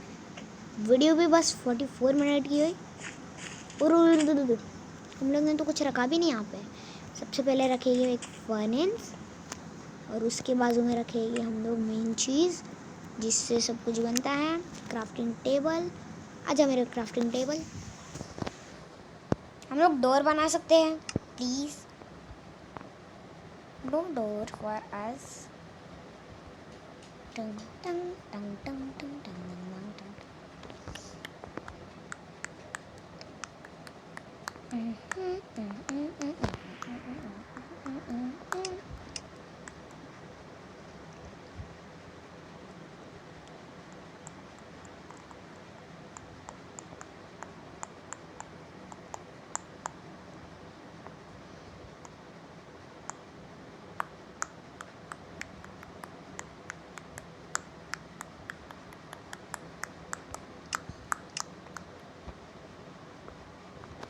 वीडियो भी बस 44 मिनट की हुई। और हम लोग ने तो कुछ रखा भी नहीं यहाँ पे। सबसे पहले रखेंगे एक फर्नेस और उसके बाजू में रखेंगे हम लोग मेन चीज़ जिससे सब कुछ बनता है, क्राफ्टिंग टेबल। आजा मेरे क्राफ्टिंग टेबल। हम लोग डोर बना सकते हैं, please do door for us. Tongue tongue tongue tongue tongue tongue tongue.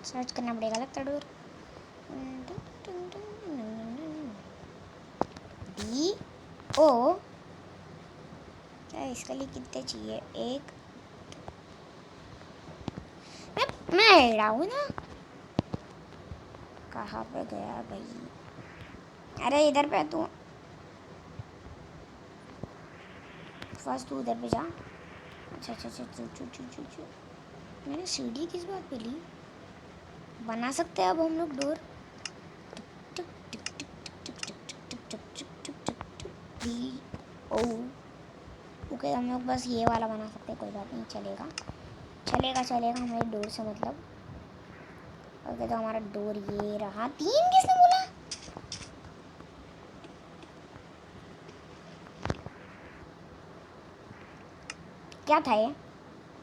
Search करना पड़ेगा लगता डोर। डी ओ क्या इसके लिए कितने चाहिए? एक मैं एड़ा हूँ ना। कहाँ पे गया भाई? अरे इधर पे तू फर्स्ट तू उधर पे जा। अच्छा अच्छा अच्छा चू चू चू चू चू। मैंने सीढ़ी किस बात पे ली? बना सकते हैं अब हम लोग डोर। ओ ओके, हम लोग बस ये वाला बना सकते हैं, कोई बात नहीं, चलेगा चलेगा चलेगा, हमारे डोर से मतलब। ओके तो हमारा डोर ये रहा। 3 किसने बोला? क्या था ये?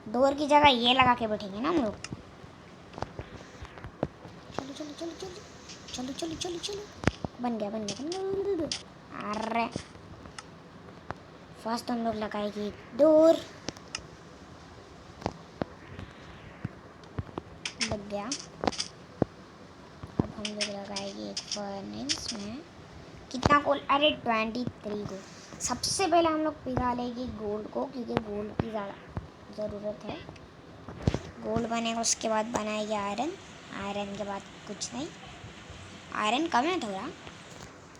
डोर की जगह ये लगा के बैठेंगे ना हम लोग। चलो चलो चलो चलो चलो चलो चलो चलो, बन गया बन गया बन गया। अरे फर्स्ट हम लोग लगाएंगे डोर। लग गया। अब हम लोग लगाएंगे एक फर्नेस में। कितना कोल? अरे 23 को। सबसे पहले हम लोग पिघा लेंगे गोल्ड को, क्योंकि गोल्ड की ज़्यादा ज़रूरत है। गोल्ड बनेगा, उसके बाद बनाएंगे आयरन। आयरन के बाद कुछ नहीं, आयरन कम है थोड़ा,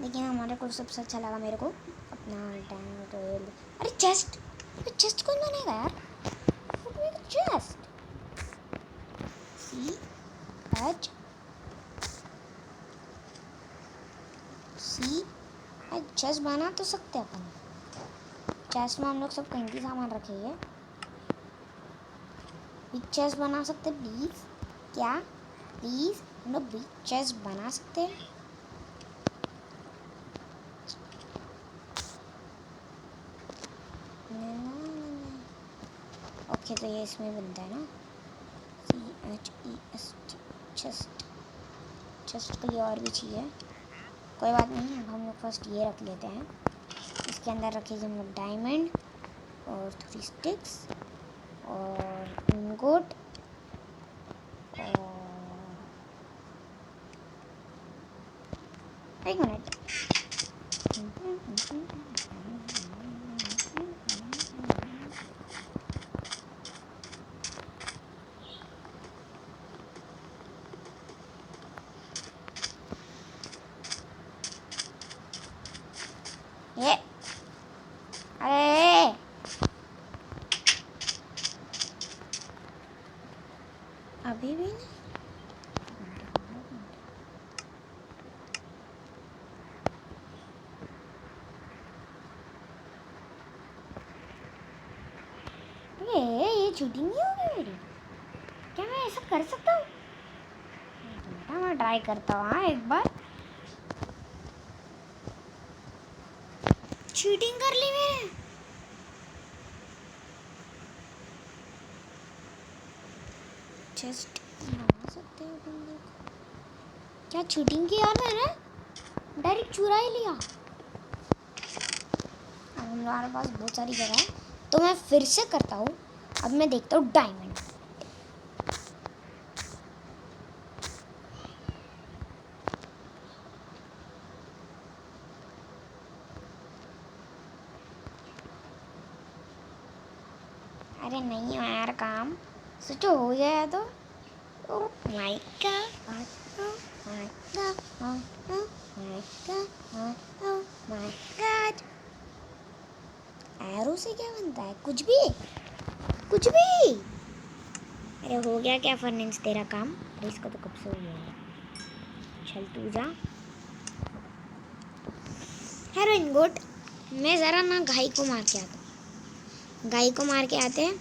लेकिन हमारे को सबसे अच्छा लगा मेरे को अपना डायमंड रॉयल। अरे चेस्ट, चेस्ट कौन बनेगा यार? Chest C H C chest बना तो सकते हैं अपन। चेस्ट में हम लोग सब कीमती सामान रखेंगे। बिग चेस्ट बना सकते हैं प्लीज़? क्या प्लीज़ हम लोग बिग चेस्ट बना सकते हैं? ओके तो ये इसमें बनता है ना, CHEST चेस्ट। चेस्ट के लिए और भी चाहिए, कोई बात नहीं। अब हम लोग फर्स्ट ये रख लेते हैं। इसके अंदर रखेंगे हम लोग डायमंड और 3 स्टिक्स और इंगोट और एक मिनट। ये अरे अभी भी नहीं। ये चीटिंग नहीं होगी मेरी? क्या मैं ऐसा कर सकता हूँ? मैं ट्राई करता हूँ हाँ एक बार। चीटिंग कर ली मैंने। चेस्ट बना सकते हैं अपन लोग। क्या चीटिंग की यार मैंने? डायरेक्ट चुरा ही लिया। अब हमारे पास बहुत सारी जगह है, तो मैं फिर से करता हूँ। अब मैं देखता हूँ डायमंड। अरे नहीं हो यार काम, सोचो हो जाए तो। Oh my God, O my God, my God, oh my God. Arrow से क्या बनता है? कुछ भी, कुछ भी। अरे हो गया क्या फर्नेंस तेरा काम? अरे इसको तो कब से हो गया। चल तू जा। हेरोइन गोट, मैं ज़रा ना गाय को मार के आता हूँ। गाय को मार के आते हैं,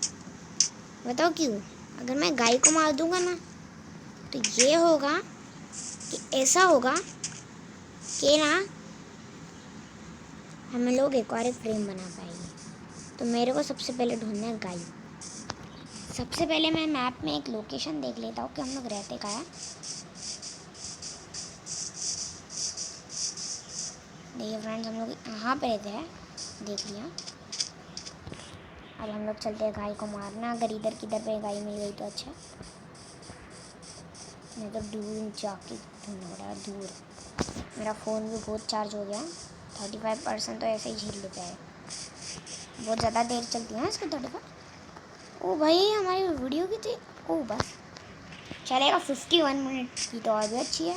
बताओ क्यों? अगर मैं गाय को मार दूंगा ना तो ये होगा कि ऐसा होगा कि ना हम लोग एक और एक फ्रेम बना पाएंगे। तो मेरे को सबसे पहले ढूंढना है गाय। सबसे पहले मैं मैप में एक लोकेशन देख लेता हूँ कि हम लोग रहते कहाँ है। देखिए फ्रेंड्स, हम लोग यहाँ पे रहते हैं, देख लिया। अब हम लोग चलते हैं गाय को मारना। अगर इधर किधर पे गाय मिल गई तो अच्छा, नहीं तो दूर जाके ढूंढना पड़ा। दूर मेरा फ़ोन भी बहुत चार्ज हो गया, 35% तो ऐसे ही झील लेता है। बहुत ज़्यादा देर चलती है इसको 35। ओ भाई हमारी वीडियो की थी। ओ बस चलेगा, 51 मिनट की तो और भी अच्छी है।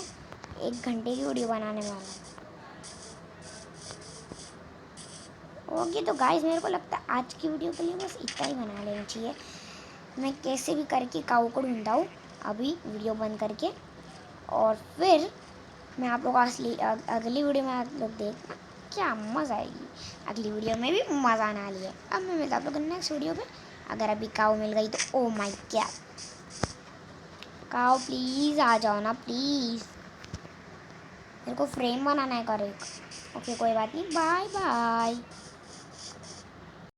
1 घंटे की वीडियो बनाने वाला। ओके तो गाइस, मेरे को लगता है आज की वीडियो के लिए बस इतना ही बना लेना चाहिए। मैं कैसे भी करके काऊ को ढूंढता हूँ अभी वीडियो बंद करके, और फिर मैं आप लोग अगली वीडियो में आप लोग देख क्या मज़ा आएगी। अगली वीडियो में भी मज़ा आने वाली है। अब मैं मिलता आप लोग नेक्स्ट वीडियो में। अगर अभी काऊ मिल गई तो oh my god, cow please आ जाओ ना प्लीज़। मेरे को फ्रेम बनाना है कर एक। ओके कोई बात नहीं, बाय बाय।